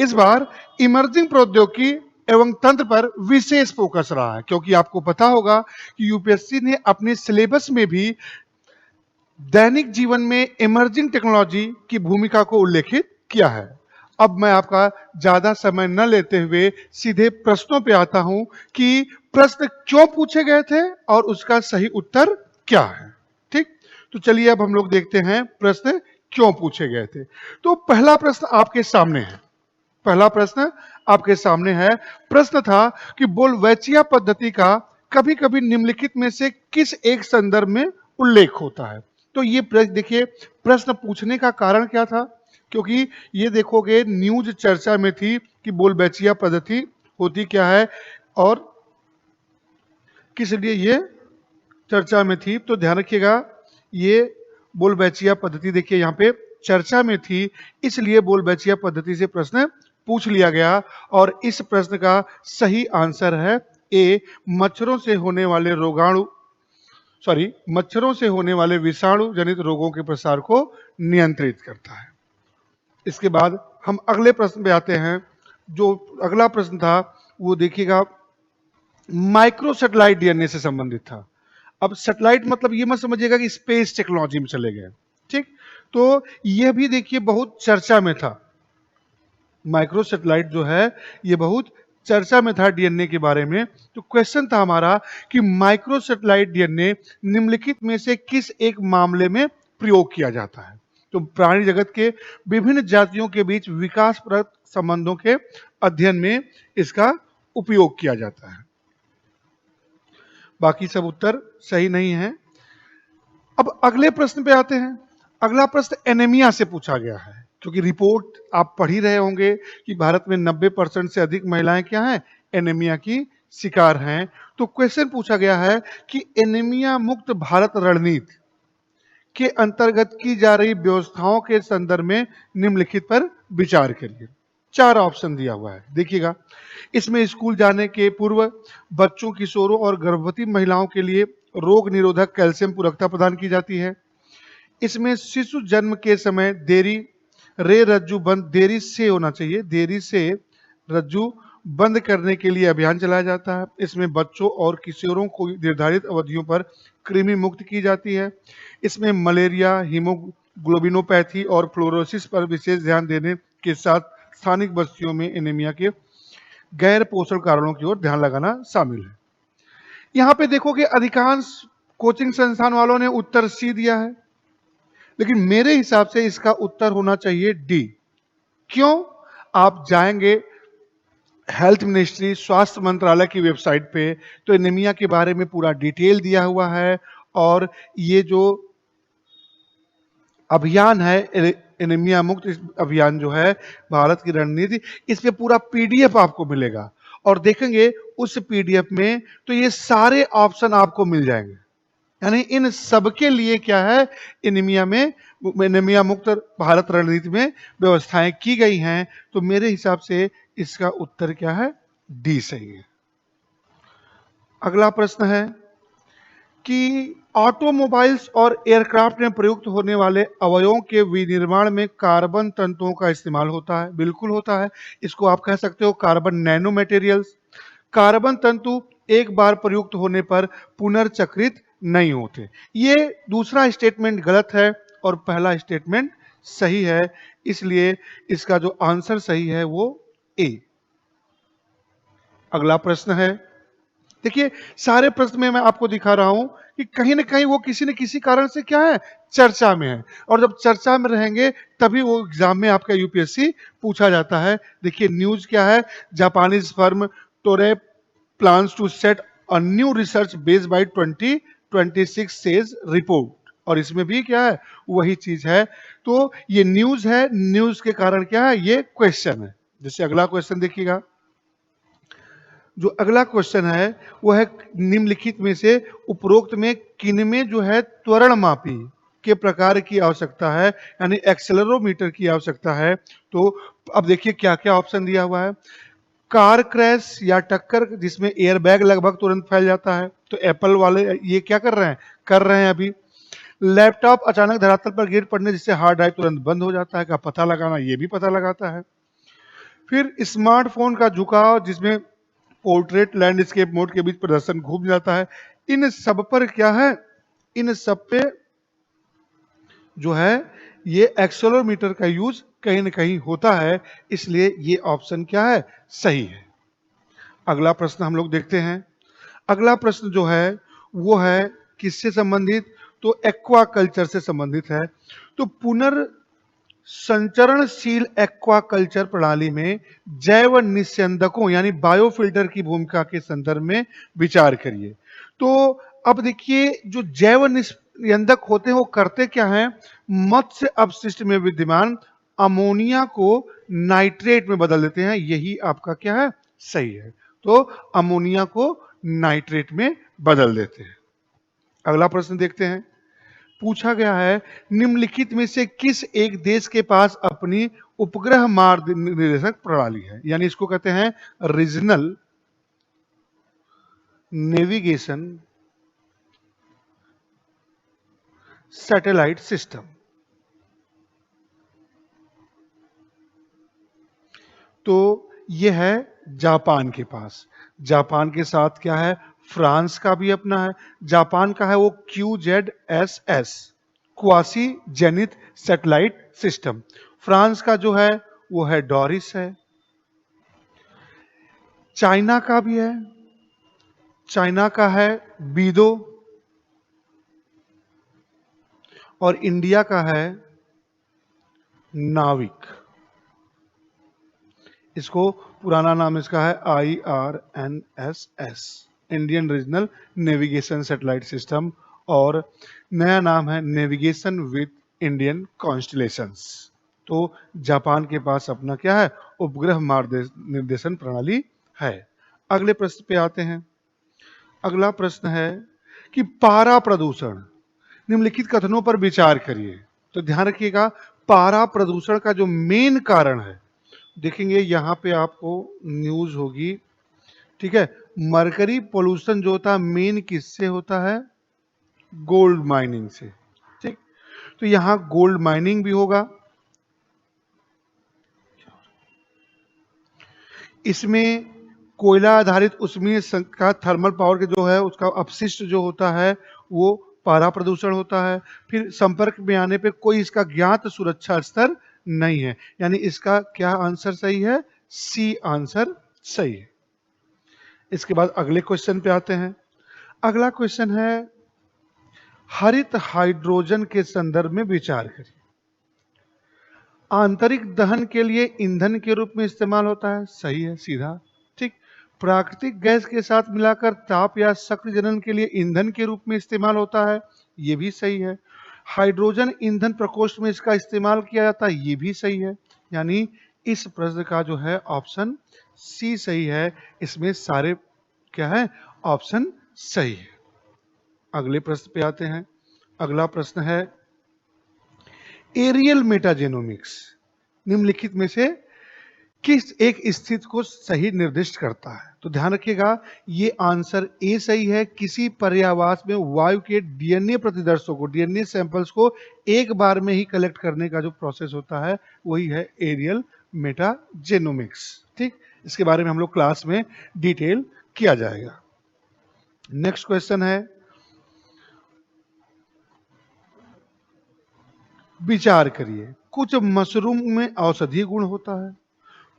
इस बार इमर्जिंग प्रौद्योगिकी एवं तंत्र पर विशेष फोकस रहा है, क्योंकि आपको पता होगा कि यूपीएससी ने अपने सिलेबस में भी दैनिक जीवन में इमर्जिंग टेक्नोलॉजी की भूमिका को उल्लेखित किया है। अब मैं आपका ज्यादा समय न लेते हुए सीधे प्रश्नों पे आता हूं कि प्रश्न क्यों पूछे गए थे और उसका सही उत्तर क्या है। ठीक, तो चलिए अब हम लोग देखते हैं प्रश्न क्यों पूछे गए थे। तो पहला प्रश्न आपके सामने है। पहला प्रश्न आपके सामने है। प्रश्न था कि बोल्वेचिया पद्धति का कभी कभी निम्नलिखित में से किस एक संदर्भ में उल्लेख होता है। तो ये प्रश्न देखिए, प्रश्न पूछने का कारण क्या था, क्योंकि ये देखोगे न्यूज चर्चा में थी कि बोल्वेचिया पद्धति होती क्या है और किस लिए ये चर्चा में थी। तो ध्यान रखिएगा, ये बोल्वेचिया पद्धति देखिए यहाँ पे चर्चा में थी, इसलिए बोल्वेचिया पद्धति से प्रश्न पूछ लिया गया। और इस प्रश्न का सही आंसर है ए, मच्छरों से होने वाले मच्छरों से होने वाले विषाणु जनित रोगों के प्रसार को नियंत्रित करता है। इसके बाद हम अगले प्रश्न पे आते हैं। जो अगला प्रश्न था वो देखिएगा माइक्रो सैटेलाइट डीएनए से संबंधित था। अब सैटेलाइट मतलब ये मत समझिएगा कि स्पेस टेक्नोलॉजी में चले गए, ठीक। तो यह भी देखिए बहुत चर्चा में था। माइक्रो सैटेलाइट जो है ये बहुत चर्चा में था डीएनए के बारे में। तो क्वेश्चन था हमारा कि माइक्रो सैटेलाइट डीएनए निम्नलिखित में से किस एक मामले में प्रयोग किया जाता है। तो प्राणी जगत के विभिन्न जातियों के बीच विकासप्रद संबंधों के अध्ययन में इसका उपयोग किया जाता है। बाकी सब उत्तर सही नहीं है। अब अगले प्रश्न पे आते हैं। अगला प्रश्न एनीमिया से पूछा गया है, क्योंकि रिपोर्ट आप पढ़ ही रहे होंगे कि भारत में 90% से अधिक महिलाएं क्या हैं, एनीमिया की शिकार हैं। तो क्वेश्चन पूछा गया है कि एनीमिया मुक्त भारत रणनीति के अंतर्गत की जा रही व्यवस्थाओं के संदर्भ में निम्नलिखित पर विचार करिए। 4 ऑप्शन दिया हुआ है, देखिएगा। इसमें स्कूल जाने के पूर्व बच्चों, किशोरों और गर्भवती महिलाओं के लिए रोग निरोधक कैल्शियम पूरकता प्रदान की जाती है। इसमें शिशु जन्म के समय देरी से होना चाहिए, देरी से रज्जु बंद करने के लिए अभियान चलाया जाता है। इसमें बच्चों और किशोरों को निर्धारित अवधियों पर कृमि मुक्त की जाती है। इसमें मलेरिया, हीमोग्लोबिनोपैथी और फ्लोरोसिस पर विशेष ध्यान देने के साथ स्थानिक बस्तियों में एनीमिया के गैर पोषण कारणों की ओर ध्यान लगाना शामिल है। यहां पे देखोगे अधिकांश कोचिंग संस्थान वालों ने उत्तर सी दिया है, लेकिन मेरे हिसाब से इसका उत्तर होना चाहिए डी। क्यों? आप जाएंगे हेल्थ मिनिस्ट्री, स्वास्थ्य मंत्रालय की वेबसाइट पे, तो एनीमिया के बारे में पूरा डिटेल दिया हुआ है। और ये जो अभियान है एनीमिया मुक्त अभियान जो है भारत की रणनीति, इस पे पूरा पीडीएफ आपको मिलेगा। और देखेंगे उस पीडीएफ में तो ये सारे ऑप्शन आपको मिल जाएंगे। यानी इन सबके लिए क्या है, एनीमिया मुक्त भारत रणनीति में व्यवस्थाएं की गई हैं। तो मेरे हिसाब से इसका उत्तर क्या है, डी सही है। अगला प्रश्न है कि ऑटोमोबाइल्स और एयरक्राफ्ट में प्रयुक्त होने वाले अवयवों के विनिर्माण में कार्बन तंतुओं का इस्तेमाल होता है। बिल्कुल होता है। इसको आप कह सकते हो कार्बन नैनो मटेरियल्स। कार्बन तंतु एक बार प्रयुक्त होने पर पुनर्चक्रित नहीं होते। ये दूसरा स्टेटमेंट गलत है और पहला स्टेटमेंट सही है, इसलिए इसका जो आंसर सही है वो ए। अगला प्रश्न है, देखिए सारे प्रश्न में मैं आपको दिखा रहा हूं कि कहीं ना कहीं वो किसी न किसी कारण से क्या है, चर्चा में है। और जब चर्चा में रहेंगे तभी वो एग्जाम में आपका यूपीएससी पूछा जाता है। देखिए न्यूज क्या है, जापानीज फर्म टोरे plans to set a new research base by 2026 says report। और इसमें भी क्या है, वही चीज है। तो ये न्यूज है, न्यूज के कारण क्या है, ये क्वेश्चन है। जैसे अगला क्वेश्चन देखिएगा। जो अगला क्वेश्चन है वो है निम्नलिखित में से उपरोक्त में किनमें जो है त्वरण मापी के प्रकार की आवश्यकता है, यानी एक्सेलेरोमीटर की आवश्यकता है। तो अब देखिए क्या क्या ऑप्शन दिया हुआ है। कार क्रैश या टक्कर जिसमें एयरबैग लगभग तुरंत फैल जाता है, तो एप्पल वाले ये क्या कर रहे हैं अभी। लैपटॉप अचानक धरातल पर गिर पड़ने जिससे हार्ड ड्राइव तुरंत बंद हो जाता है, का पता लगाना, ये भी पता लगाता है। फिर स्मार्टफोन का झुकाव जिसमें पोर्ट्रेट लैंडस्केप मोड के बीच प्रदर्शन घूम जाता है। इन सब पर क्या है, इन सब पे जो है ये एक्सेलेरोमीटर का यूज कहीं ना कहीं होता है, इसलिए ये ऑप्शन क्या है, सही है। अगला प्रश्न हम लोग देखते हैं। अगला प्रश्न जो है वो है किससे संबंधित, तो एक्वा कल्चर से संबंधित है। तो संचरणशील एक्वाकल्चर प्रणाली में जैव निस्यंदकों यानी बायोफिल्टर की भूमिका के संदर्भ में विचार करिए। तो अब देखिए जो जैव निस्यंदक होते हैं वो करते क्या हैं, मत्स्य अपशिष्ट में विद्यमान अमोनिया को नाइट्रेट में बदल देते हैं। यही आपका क्या है, सही है। तो अमोनिया को नाइट्रेट में बदल देते हैं। अगला प्रश्न देखते हैं। पूछा गया है निम्नलिखित में से किस एक देश के पास अपनी उपग्रह मार्ग निर्देशक प्रणाली है, यानी इसको कहते हैं रीजनल नेविगेशन सैटेलाइट सिस्टम। तो यह है जापान के पास। जापान के साथ क्या है, फ्रांस का भी अपना है। जापान का है वो QZSS quasi zenith satellite system. France का जो है वो है डोरिस है। चाइना का भी है, चाइना का है बीदो, और इंडिया का है नाविक। इसको पुराना नाम इसका है IRNSS, Indian regional navigation satellite system, और नया नाम है नेविगेशन विद इंडियन कॉन्स्टलेशंस। तो जापान के पास अपना क्या है, उपग्रह मार्ग निर्देशन प्रणाली है। अगले प्रश्न पे आते हैं। अगला प्रश्न है कि पारा प्रदूषण, निम्नलिखित कथनों पर विचार करिए। तो ध्यान रखिएगा, पारा प्रदूषण का जो मेन कारण है, देखेंगे यहां पे आपको न्यूज होगी, ठीक है। मरकरी पोल्यूशन जो होता है मेन किससे होता है, गोल्ड माइनिंग से, ठीक। तो यहां गोल्ड माइनिंग भी होगा, इसमें कोयला आधारित उसमें का थर्मल पावर के जो है उसका अपशिष्ट जो होता है वो पारा प्रदूषण होता है। फिर संपर्क में आने पे कोई इसका ज्ञात सुरक्षा स्तर नहीं है, यानी इसका क्या आंसर सही है, सी आंसर सही है। इसके बाद अगले क्वेश्चन पे आते हैं। अगला क्वेश्चन है हरित हाइड्रोजन के संदर्भ में विचार करिए। आंतरिक दहन के लिए ईंधन के रूप में इस्तेमाल होता है, सही है, सीधा, ठीक। प्राकृतिक गैस के साथ मिलाकर ताप या शक्ति जनन के लिए ईंधन के रूप में इस्तेमाल होता है, ये भी सही है। हाइड्रोजन ईंधन प्रकोष्ठ में इसका इस्तेमाल किया जाता है, ये भी सही है। यानी इस प्रश्न का जो है ऑप्शन सी सही है। इसमें सारे क्या है, ऑप्शन सही है। अगले प्रश्न पे आते हैं। अगला प्रश्न है एरियल मेटाजेनोमिक्स निम्नलिखित में से किस एक स्थिति को सही निर्दिष्ट करता है। तो ध्यान रखिएगा, ये आंसर ए सही है। किसी पर्यावास में वायु के डीएनए प्रतिदर्शों को, डीएनए सैंपल्स को एक बार में ही कलेक्ट करने का जो प्रोसेस होता है वही है एरियल मेटाजेनोमिक्स, ठीक। इसके बारे में हम लोग क्लास में डिटेल किया जाएगा। नेक्स्ट क्वेश्चन है, विचार करिए। कुछ मशरूम में औषधीय गुण होता है,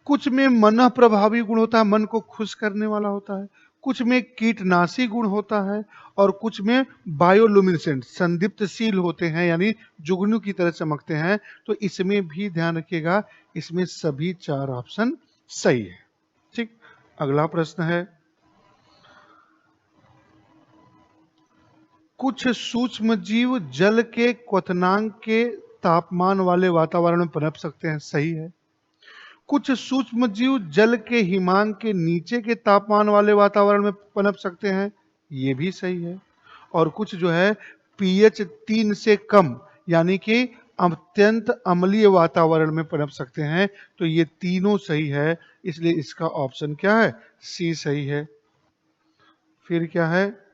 कुछ में मन प्रभावी गुण होता है, मन को खुश करने वाला होता है, कुछ में कीटनाशी गुण होता है, और कुछ में बायोलुमिनेसेंट संदीप्तशील होते हैं, यानी जुगनू की तरह चमकते हैं। तो इसमें भी ध्यान रखिएगा, इसमें सभी चार ऑप्शन सही है, ठीक। अगला प्रश्न है, कुछ सूक्ष्म जीव जल के क्वथनांक के तापमान वाले वातावरण में पनप सकते हैं, सही है। कुछ सूक्ष्म जीव जल के हिमांक के नीचे के तापमान वाले वातावरण में पनप सकते हैं, ये भी सही है। और कुछ जो है pH 3 से कम यानी कि अत्यंत अम्लीय वातावरण में पनप सकते हैं। तो ये तीनों सही है, इसलिए इसका ऑप्शन क्या है, सी सही है। फिर क्या है,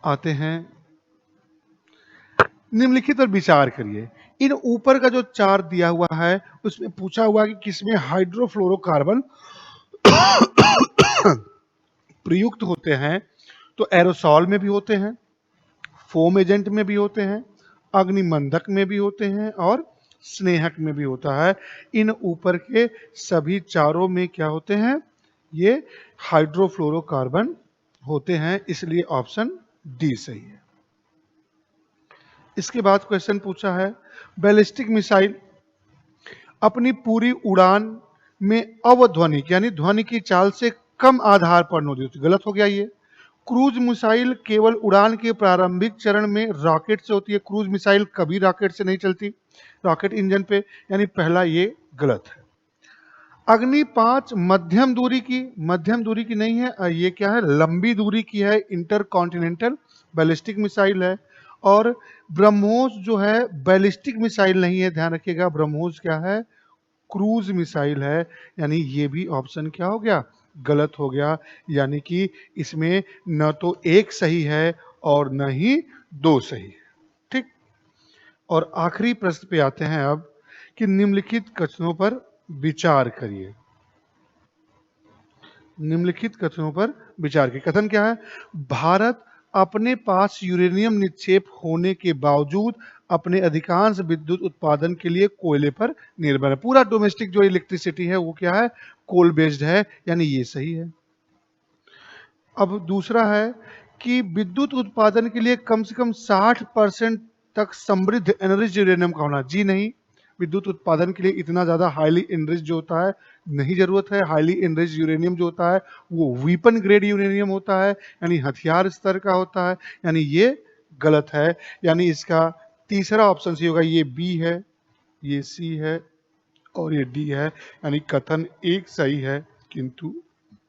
आते हैं निम्नलिखित पर विचार करिए। इन ऊपर का जो चार्ट दिया हुआ है उसमें पूछा हुआ है कि किसमें हाइड्रोफ्लोरोकार्बन प्रयुक्त होते हैं। तो एरोसॉल में भी होते हैं, फोम एजेंट में भी होते हैं, अग्निमंधक में भी होते हैं और स्नेहक में भी होता है। इन ऊपर के सभी चारों में क्या होते हैं? ये हाइड्रोफ्लोरोकार्बन होते हैं, इसलिए ऑप्शन डी सही है। इसके बाद क्वेश्चन पूछा है, बैलिस्टिक मिसाइल अपनी पूरी उड़ान में अवध्वनिक यानी ध्वनि की चाल से कम आधार पर नोदित, गलत हो गया ये। क्रूज मिसाइल केवल उड़ान के प्रारंभिक चरण में रॉकेट से होती है। क्रूज मिसाइल कभी रॉकेट से नहीं चलती, रॉकेट इंजन पे, यानी पहला ये गलत है। अग्नि 5 मध्यम दूरी की नहीं है, ये क्या है? लंबी दूरी की है, इंटरकॉन्टिनेंटल बैलिस्टिक मिसाइल है। और ब्रह्मोस जो है बैलिस्टिक मिसाइल नहीं है, ध्यान रखिएगा। ब्रह्मोस क्या है? क्रूज मिसाइल है, यानी ये भी ऑप्शन क्या हो गया? गलत हो गया। यानी कि इसमें न तो एक सही है और न ही दो सही है। ठीक। और आखिरी प्रश्न पे आते हैं अब कि निम्नलिखित कथनों पर विचार करिए। निम्नलिखित कथनों पर विचार की। कथन क्या है? भारत अपने पास यूरेनियम निक्षेप होने के बावजूद अपने अधिकांश विद्युत उत्पादन के लिए कोयले पर निर्भर है। पूरा डोमेस्टिक जो इलेक्ट्रिसिटी है वो क्या है? कोल बेस्ड है, यानी ये सही है। अब दूसरा है कि विद्युत उत्पादन के लिए कम से कम 60% तक समृद्ध एनरिच यूरेनियम का होना। जी नहीं, विद्युत उत्पादन के लिए इतना ज़्यादा हाईली एनरिच जो होता है नहीं ज़रूरत है। हाईली एनरिच यूरेनियम जो होता है वो वीपन ग्रेड यूरेनियम होता है, यानी हथियार स्तर का होता है, यानी ये गलत है। यानी इसका तीसरा ऑप्शन सही होगा, ये बी है, ये सी है और ये डी है। यानी कथन एक सही है किंतु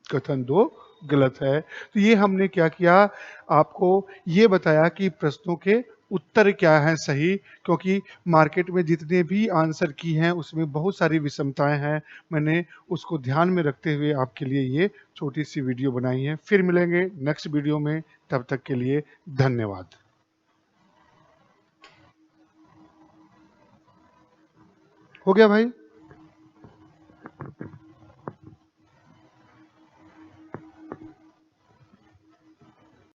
कथन दो गलत है। तो ये हमने क्या किया, आपको ये बताया कि प्रश्नों के उत्तर क्या हैं सही, क्योंकि मार्केट में जितने भी आंसर की हैं उसमें बहुत सारी विषमताएं हैं। मैंने उसको ध्यान में रखते हुए आपके लिए ये छोटी सी वीडियो बनाई है। फिर मिलेंगे नेक्स्ट वीडियो में, तब तक के लिए धन्यवाद। हो गया भाई?